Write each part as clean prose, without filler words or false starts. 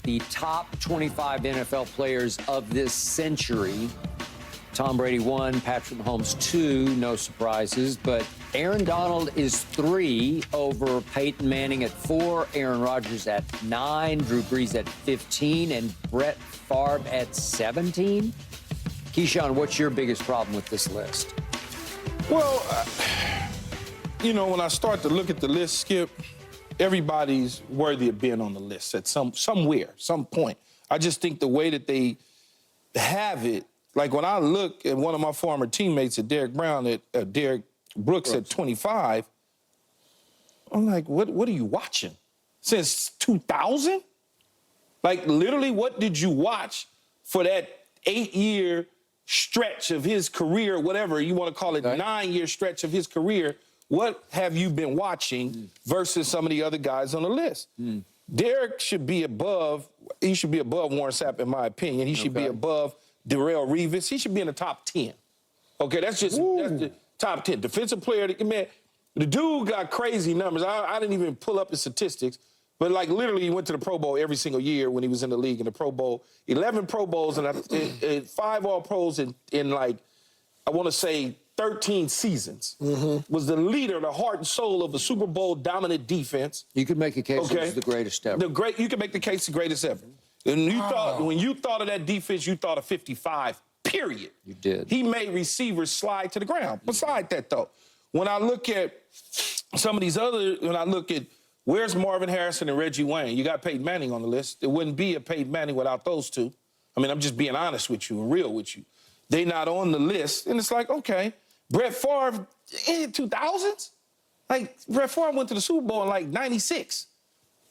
the top 25 NFL players of this century. Tom Brady 1, Patrick Mahomes 2, no surprises, but Aaron Donald is 3 over Peyton Manning at 4, Aaron Rodgers at 9, Drew Brees at 15, and Brett Favre at 17. Keyshawn, what's your biggest problem with this list? Well, you know, when I start to look at the list, Skip, everybody's worthy of being on the list at somewhere, some point. I just think the way that they have it, like when I look at one of my former teammates at Derek Brooks at 25, I'm like, what are you watching? Since 2000? Like, literally, what did you watch for that 8-year stretch of his career, whatever you want to call it, 9-year stretch of his career? What have you been watching versus some of the other guys on the list? Derek should be above, he should be above Warren Sapp, in my opinion. He should be above Darrelle Revis. He should be in the top 10. Okay, that's just that's the top 10. Defensive player, man, the dude got crazy numbers. I didn't even pull up his statistics, but like literally he went to the Pro Bowl every single year when he was in the league in the Pro Bowl. 11 Pro Bowls and 5 All-Pros in like, I want to say 13 seasons. Was the leader, the heart and soul of a Super Bowl dominant defense. You could make a case it was the greatest ever. You can make the case the greatest ever. And you when you thought of that defense, you thought of 55, period. You did. He made receivers slide to the ground. Beside that, though, when I look at some of these other, when I look at where's Marvin Harrison and Reggie Wayne, you got Peyton Manning on the list. It wouldn't be a Peyton Manning without those two. I mean, I'm just being honest with you and real with you. They not on the list. And it's like, okay, Brett Favre in 2000s? Like, Brett Favre went to the Super Bowl in like 96.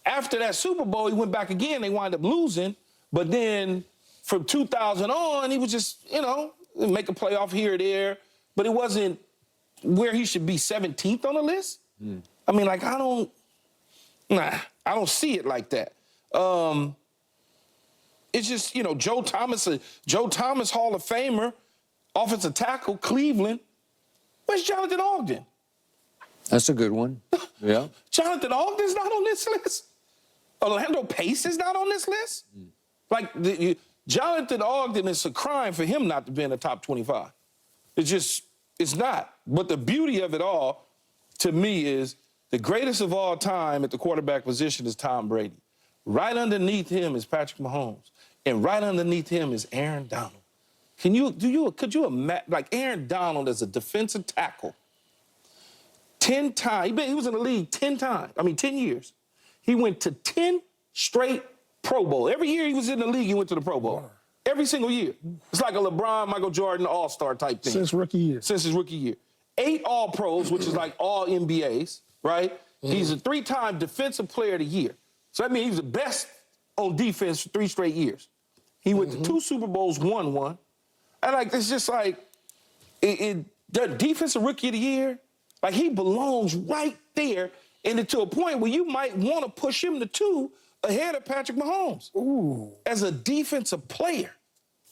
After that Super Bowl, he went back again. They wound up losing. But then from 2000 on, he was just, you know, make a playoff here or there. But it wasn't where he should be 17th on the list. I mean, like, I don't see it like that. It's just, you know, Joe Thomas Hall of Famer, offensive tackle, Cleveland. Where's Jonathan Ogden? That's a good one. Yeah. Jonathan Ogden's not on this list. Orlando Pace is not on this list. Like, Jonathan Ogden, it's a crime for him not to be in the top 25. It's not. But the beauty of it all, to me, is the greatest of all time at the quarterback position is Tom Brady. Right underneath him is Patrick Mahomes. And right underneath him is Aaron Donald. Could you imagine, like Aaron Donald as a defensive tackle, 10 times, he was in the league 10 times, 10 years. He went to 10 straight Pro Bowl. Every year he was in the league, he went to the Pro Bowl. Every single year. It's like a LeBron, Michael Jordan, all-star type thing. Since rookie year. Since his rookie year. 8 All-Pros, which is like all NBAs, right? He's a 3-time defensive player of the year. So that means he was the best on defense for 3 straight years. He went to 2 Super Bowls, won one. And like, it's just like, the defensive rookie of the year, like he belongs right there, and to a point where you might want to push him to 2 ahead of Patrick Mahomes. As a defensive player.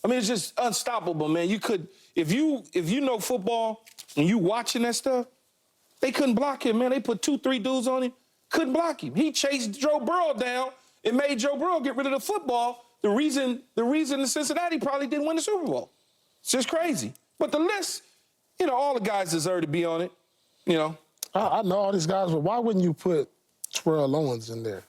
I mean, it's just unstoppable, man. You could, if you know football and you watching that stuff, they couldn't block him, man. They put 2-3 dudes on him, couldn't block him. He chased Joe Burrow down and made Joe Burrow get rid of the football. The reason the Cincinnati probably didn't win the Super Bowl. It's just crazy. But the list, you know, all the guys deserve to be on it, you know. I know all these guys, but why wouldn't you put Terrell Owens in there?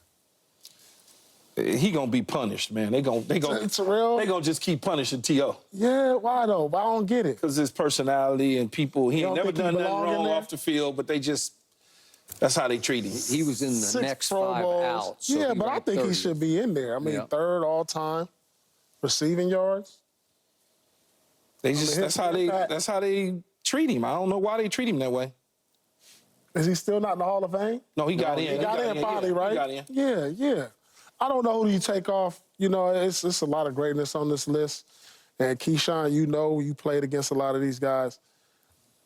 He gonna be punished, man. They gonna just keep punishing T.O. Yeah, why though? I don't get it. Because his personality and people, he ain't never done nothing wrong off the field, but that's how they treat him. He was in the next 5 out. So yeah, but I think 30th. he should be in there. I mean, 3rd all-time receiving yards. That's how they treat him. I don't know why they treat him that way. Is he still not in the Hall of Fame? No, he got in. He got in finally, right? He got in. Yeah. I don't know who you take off. You know, it's a lot of greatness on this list. And Keyshawn, you know, you played against a lot of these guys.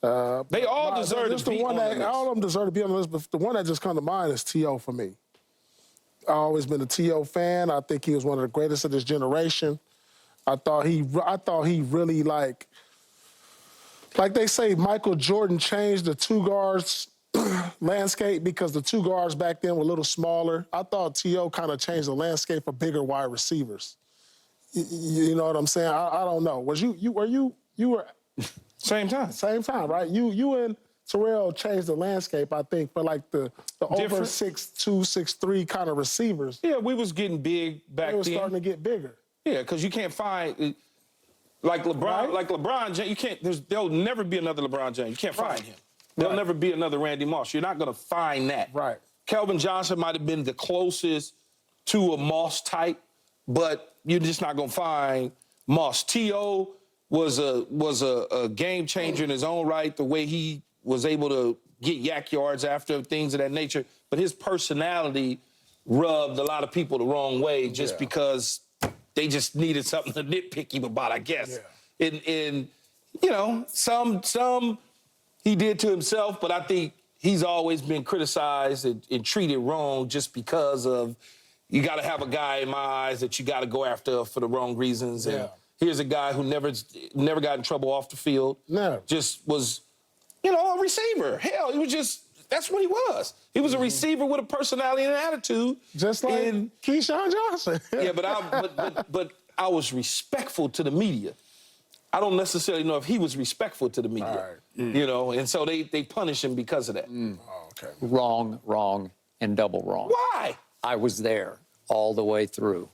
They all deserve to be on the list. All of them deserve to be on the list, but the one that just comes to mind is T.O. for me. I've always been a T.O. fan. I think he was one of the greatest of this generation. I thought he really, like they say, Michael Jordan changed the 2 guards landscape because the two guards back then were a little smaller. I thought T.O. kind of changed the landscape for bigger wide receivers. You know what I'm saying? I don't know. You were Same time. same time, right? You and Terrell changed the landscape, I think, for like the over Different. 6'2", 6'3" kind of receivers. Yeah, we was getting big back They were then. starting to get bigger. Yeah, because you can't find like LeBron, Right. like LeBron James. You can't. There'll never be another LeBron James. You can't Right. find him. There'll Right. never be another Randy Moss. You're not gonna find that. Right. Kelvin Johnson might have been the closest to a Moss type, but you're just not gonna find Moss. T.O. was a game changer in his own right. The way he was able to get yak yards after things of that nature, but his personality rubbed a lot of people the wrong way just Yeah. because they just needed something to nitpick him about, I guess. Yeah. And you know, some he did to himself, but I think he's always been criticized and treated wrong just because of you got to have a guy in my eyes that you got to go after for the wrong reasons. And Yeah. here's a guy who never got in trouble off the field. No. Just was, you know, a receiver. Hell, he was just. That's what he was. He was a receiver with a personality and an attitude. Just like And- Keyshawn Johnson. yeah, but I was respectful to the media. I don't necessarily know if he was respectful to the media. Right. You know, and so they punish him because of that. Oh, okay. Wrong, and double wrong. Why? I was there all the way through.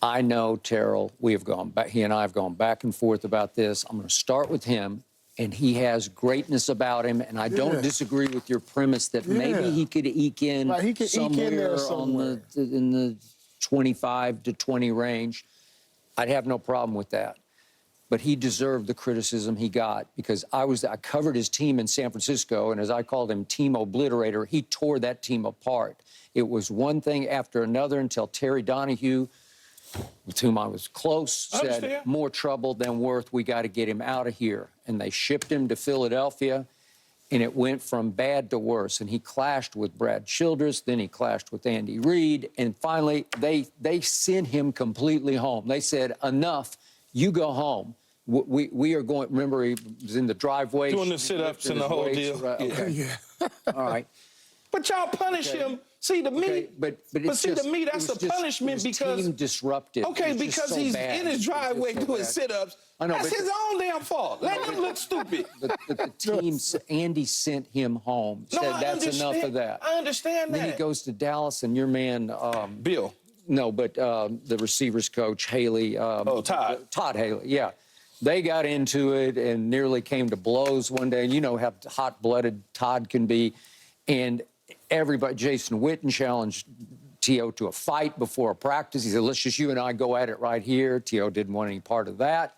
I know Terrell, we have gone back, he and I have gone back and forth about this. I'm going to start with him, and he has greatness about him, and I don't Yeah. disagree with your premise that maybe Yeah. he could eke in Right, he could eke in there somewhere. in the 25 to 20 range. I'd have no problem with that. But he deserved the criticism he got because I covered his team in San Francisco, and as I called him, team obliterator, he tore that team apart. It was one thing after another until Terry Donahue, with whom I was close, I said, understand. more trouble than worth, we got to get him out of here. And they shipped him to Philadelphia, and it went from bad to worse. And he clashed with Brad Childress, then he clashed with Andy Reid, and finally they sent him completely home. They said, enough, you go home. We are going, remember he was in the driveway. Doing the sit-ups and the whole weights, deal. right, okay. Yeah. All right. But y'all punish Okay. him. See, to me, Okay, but it's see, just, to me, that's it was a just- punishment it was because team disruptive. okay, It was just because so he's bad. in his It was just driveway so doing bad. sit-ups. I know, That's but- his own damn fault. Let him look stupid. But the team, Andy sent him home. No, Said I that's enough understand. of that. I understand Then that. he goes to Dallas, and your man, Bill. no, but the receivers coach, Haley. Todd. Todd Haley, yeah. They got into it and nearly came to blows one day. And you know how hot-blooded Todd can be. And everybody, Jason Witten challenged T.O. to a fight before a practice. He said, let's just you and I go at it right here. T.O. didn't want any part of that.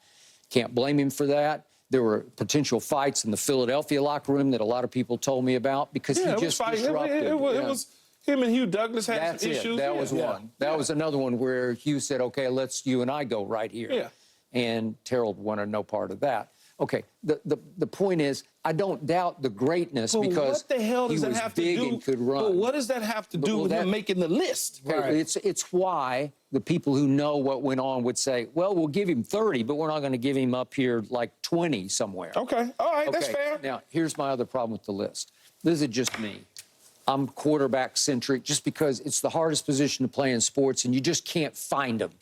Can't blame him for that. There were potential fights in the Philadelphia locker room that a lot of people told me about because Yeah, he it was just fight. disrupted. It Yeah. was him and Hugh Douglas had That's some it. issues. That Yeah. was Yeah. one. That was another one where Hugh said, okay, let's you and I go right here. Yeah. And Terrell wanted no part of that. Okay, the point is, I don't doubt the greatness But because what the hell does he that was have to big do? and could run. But what does that have to do well, with him that- making the list? Okay, Right. It's why the people who know what went on would say, well, we'll give him 30, but we're not going to give him up here like 20 somewhere. Okay, all right, that's Okay, fair. Now, here's my other problem with the list. This is just me. I'm quarterback-centric just because it's the hardest position to play in sports, and you just can't find them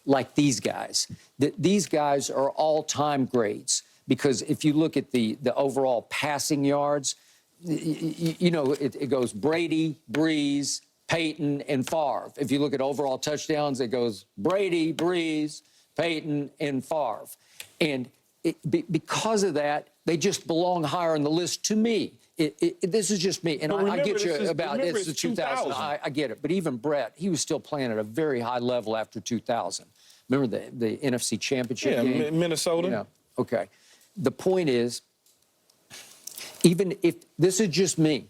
like these guys. These guys are all-time greats because if you look at the overall passing yards, you know, it goes Brady, Breeze, Peyton, and Favre. If you look at overall touchdowns, it goes Brady, Breeze, Peyton, and Favre. And because of that, they just belong higher on the list to me. This is just me, and But I remember, get you this is- about remember, it's the it's 2000. 2000. I get it, but even Brett, he was still playing at a very high level after 2000. Remember the NFC Championship Yeah, game? Minnesota. Yeah. Okay. The point is, even if this is just me,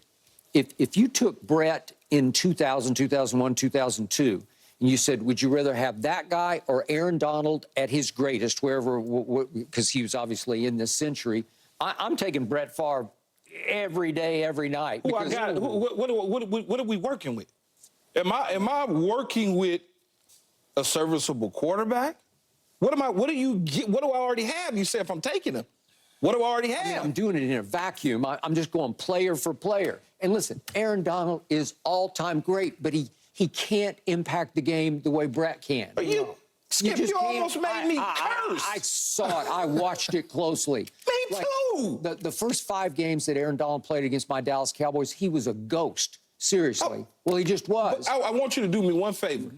if you took Brett in 2000, 2001, 2002, and you said, would you rather have that guy or Aaron Donald at his greatest, wherever, because he was obviously in this century, I'm taking Brett Favre every day, every night. Who I because- got? What are we working with? Am I working with a serviceable quarterback? What do you get? What do I already have? You said if I'm taking him. What do I already I mean, have? I'm doing it in a vacuum. I'm just going player for player. And listen, Aaron Donald is all-time great, but he can't impact the game the way Brett can. Skip, just you can't. almost made me curse. I saw it. I watched it closely. Me too. The first 5 games that Aaron Donald played against my Dallas Cowboys, he was a ghost. Seriously. Well, he just was. I want you to do me one favor.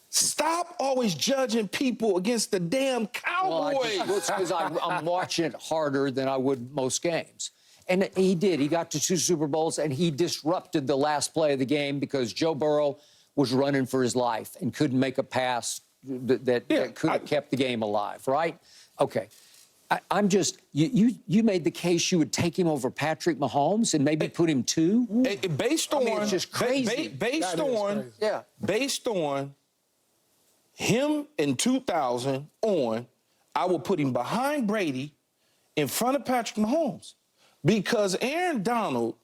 Stop always judging people against the damn Cowboys. Because I'm watching it harder than I would most games. And he did. He got to 2 Super Bowls, and he disrupted the last play of the game because Joe Burrow was running for his life and couldn't make a pass that could have kept the game alive, right? Okay. I'm just, you made the case you would take him over Patrick Mahomes and maybe put him 2? Based on, it's just crazy. Based on him in 2000 on, I will put him behind Brady in front of Patrick Mahomes because Aaron Donald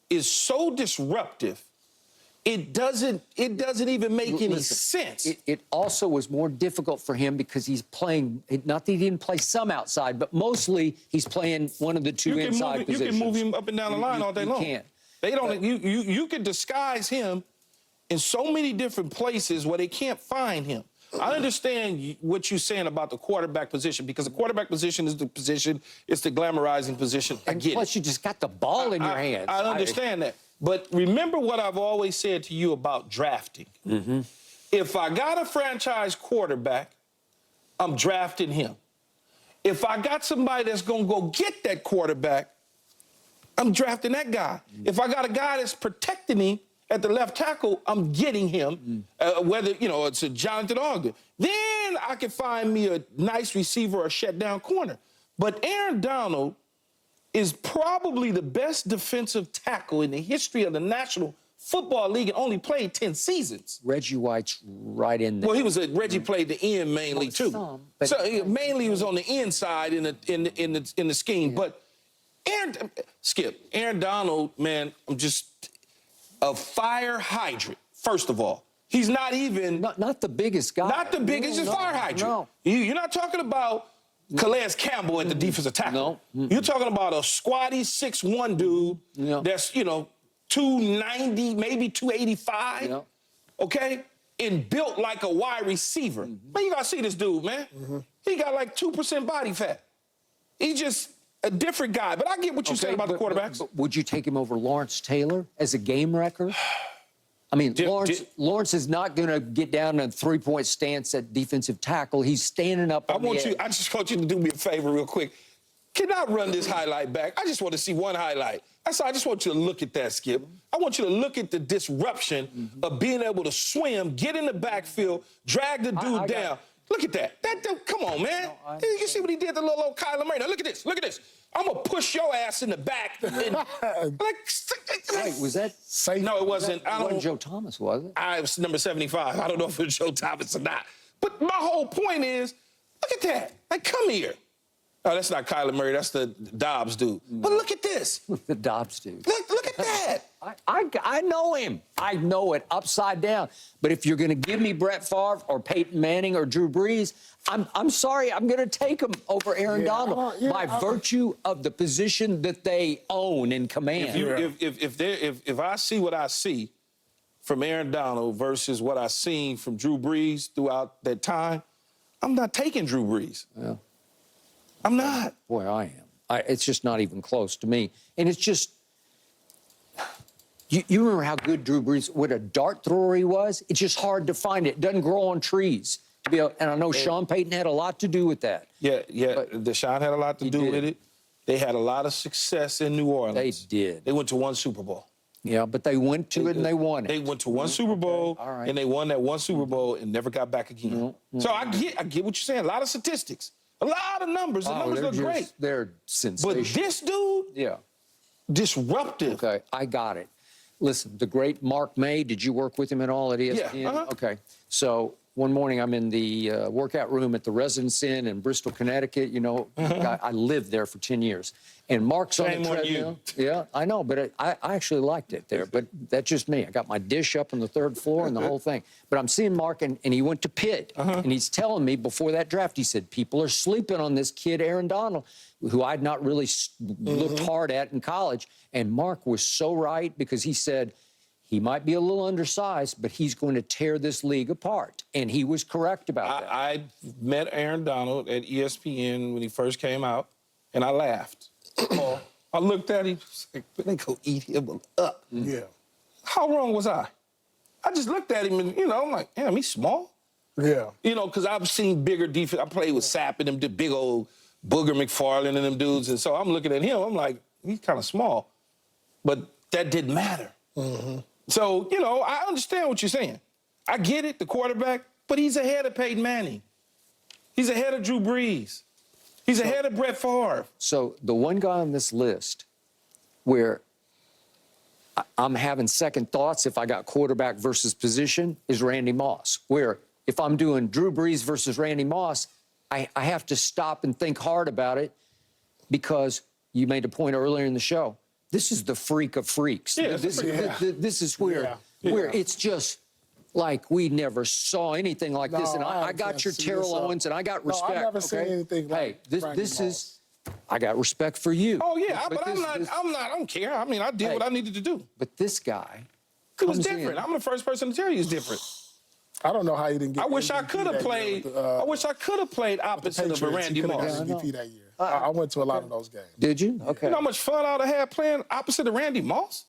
is so disruptive. It doesn't even make any sense. It also was more difficult for him because he's playing, not that he didn't play some outside, but mostly he's playing one of the 2 inside positions. You can move him up and down the line all day long. You can. They don't. You can disguise him in so many different places where they can't find him. I understand what you're saying about the quarterback position because the quarterback position is the position, it's the glamorizing position. I get it. Plus, you just got the ball in your hands. I understand that. But remember what I've always said to you about drafting. Mm-hmm. If I got a franchise quarterback, I'm drafting him. If I got somebody that's going to go get that quarterback, I'm drafting that guy. If I got a guy that's protecting him at the left tackle, I'm getting him, whether, it's a Jonathan Ogden. Then I can find me a nice receiver or a shutdown corner. But Aaron Donald is probably the best defensive tackle in the history of the National Football League and only played 10 seasons. Reggie White's right in there. Well, Reggie played the end mainly, too. Mainly he was on the inside in the scheme. Yeah. But Aaron Donald, man, I'm just a fire hydrant, first of all. He's not even... Not the biggest guy. Not the biggest, just fire hydrant. No. You're not talking about Calais Campbell at the defensive tackle. No. You're talking about a squatty 6'1" dude that's, 290, maybe 285, okay? And built like a wide receiver. Man, you got to see this dude, man. He got like 2% body fat. He's just a different guy. But I get what you're saying about the quarterbacks. But would you take him over Lawrence Taylor as a game wrecker? I mean, Lawrence is not going to get down in a 3-point stance at defensive tackle. He's standing up on the edge. I just want you to do me a favor real quick. Can I run this highlight back? I just want to see one highlight. That's all. I just want you to look at that, Skip. I want you to look at the disruption of being able to swim, get in the backfield, drag the dude down. Look at that. That dude, come on, man. You see what he did to little old Kyler Murray. Now, look at this. Look at this. I'm going to push your ass in the back. Wait, was that safe? No, it wasn't. It wasn't Joe Thomas, was it? It was number 75. I don't know if it was Joe Thomas or not. But my whole point is, look at that. Like, come here. Oh, that's not Kyler Murray. That's the Dobbs dude. But look at this. The Dobbs dude. Look at that. I know him. I know it upside down. But if you're going to give me Brett Favre or Peyton Manning or Drew Brees, I'm sorry. I'm going to take him over Aaron Donald by virtue of the position that they own and command. If I see what I see from Aaron Donald versus what I seen from Drew Brees throughout that time, I'm not taking Drew Brees. Yeah. I'm not. Boy, I am. It's just not even close to me. And it's just, you remember how good Drew Brees, what a dart thrower he was? It's just hard to find it. It doesn't grow on trees. And I know Sean Payton had a lot to do with that. Yeah. Deshaun had a lot to do with it. They had a lot of success in New Orleans. They did. They went to one Super Bowl. Yeah, but they went to it and they won it. They went to one Super Bowl, and they won that one Super Bowl and never got back again. So I get what you're saying. A lot of statistics. A lot of numbers. The numbers look great. They're sensational. But this dude, disruptive. Okay, I got it. Listen, the great Mark May, did you work with him at all at ESPN? Yeah. Okay. So one morning I'm in the workout room at the Residence Inn in Bristol, Connecticut. You know, I lived there for 10 years. And Mark's on Shame the on treadmill. Yeah, I know, but I actually liked it there. But that's just me. I got my dish up on the 3rd floor and the whole thing. But I'm seeing Mark, and he went to Pitt. And he's telling me before that draft, he said, people are sleeping on this kid, Aaron Donald, who I'd not really looked hard at in college. And Mark was so right, because he said, he might be a little undersized, but he's going to tear this league apart. And he was correct about that. I met Aaron Donald at ESPN when he first came out, and I laughed. I looked at him, like, they go eat him up. Yeah. How wrong was I? I just looked at him and, I'm like, damn, he's small. Yeah. Because I've seen bigger defense. I played with Sapp and them, the big old Booger McFarland and them dudes. And so I'm looking at him, I'm like, he's kind of small. But that didn't matter. So, I understand what you're saying. I get it, the quarterback, but he's ahead of Peyton Manning. He's ahead of Drew Brees. He's ahead of Brett Favre. So the one guy on this list where I'm having second thoughts if I got quarterback versus position is Randy Moss, where if I'm doing Drew Brees versus Randy Moss, I have to stop and think hard about it, because you made a point earlier in the show. This is the freak of freaks. Yeah, This is where it's just like we never saw anything like this. And I got your Terrell Owens, and I got respect. I've never seen anything like this is, I got respect for you. Oh, yeah, but this- I don't care. I mean, I did what I needed to do. But this guy, It was comes different. in. I'm the first person to tell you it's different. I don't know how he didn't get I wish I MVP could have that year played. with, I wish I could have played opposite of a Patriots. Randy He could have Moss. got MVP that year. I went to a lot of those games. Did you? Okay. You know how much fun I would have had playing opposite of Randy Moss?